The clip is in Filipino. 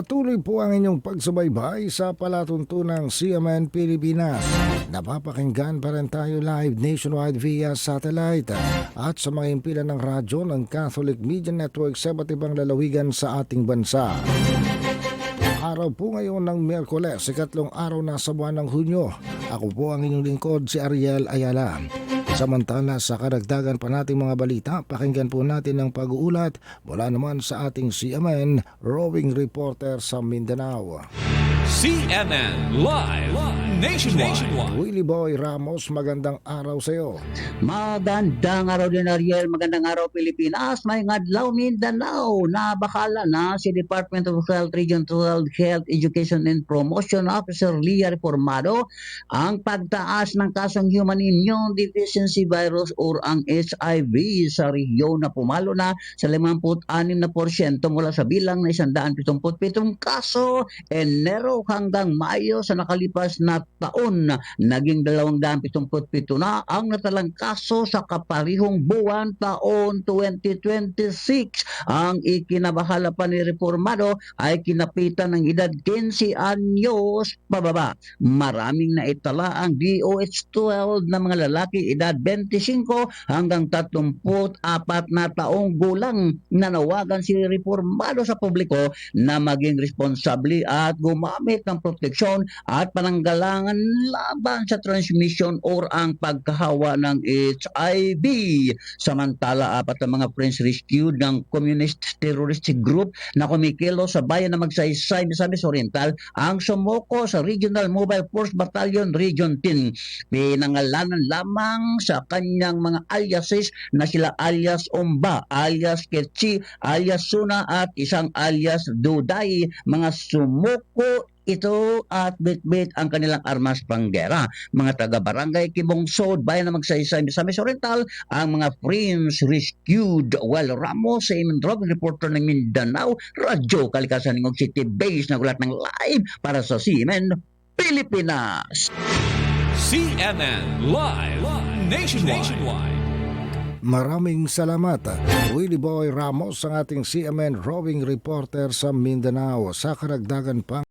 Patuloy po ang inyong pagsubaybay sa palatuntunang CMN Pilipinas. Napapakinggan pa rin tayo live nationwide via satellite at sa mga impilan ng radyo ng Catholic Media Network sa iba't ibang lalawigan sa ating bansa. Araw po ngayon ng Miyerkules, ikatlong araw na sa buwan ng Hunyo. Ako po ang inyong lingkod, si Ariel Ayala. Samantala sa karagdagan pa nating mga balita, pakinggan po natin ang pag-uulat mula naman sa ating CMN roving reporter sa Mindanao. CNN Live Nationwide. Willie Boy Ramos, magandang araw sa iyo. Magandang araw din, Ariel. Magandang araw, Pilipinas. May ngadlaw Mindanao na bakala na si Department of Health Region 12 Health Education and Promotion Officer Lia Reformado ang pagtaas ng kasong Human Immune Deficiency Virus or ang HIV sa rehiyon na pumalo na sa 56% mula sa bilang na 177 kaso Enero hanggang Mayo sa nakalipas na taon. Naging 277 na ang natalang kaso sa kaparihong buwan taon 2026. Ang ikinabahala pa ni Reformado ay kinapitan ng edad 15 anyos pababa. Maraming naitala ang DOH-12 na mga lalaki edad 25 hanggang 34 na taong gulang. Nanawagan si Reformado sa publiko na maging responsable at gumamit ng proteksyon at pananggalangan laban sa transmission or ang pagkahawa ng HIV. Samantala, 4 na mga friends rescued ng communist terroristic group na kumikilo sa bayan na Magsaysay, Misamis Oriental ang sumuko sa Regional Mobile Force Battalion Region 10. Pinangalanan lamang sa kanyang mga aliases na sila alias Omba, alias Ketchi, alias Suna at isang alias Duday. Mga sumuko ito at bit-bit ang kanilang armas panggera. Mga taga-barangay Kibungsod, bayan na Magsaysay, Misamis Oriental, ang mga friends rescued. Well, Ramos sa Imendrog, reporter ng Mindanao, Radyo Kalikasan ng City Base, nagulat ng live para sa CNN Pilipinas. CNN Live Nationwide. Maraming salamat, Willie Boy Ramos, ang ating CMN roving reporter sa Mindanao. Sa karagdagan pa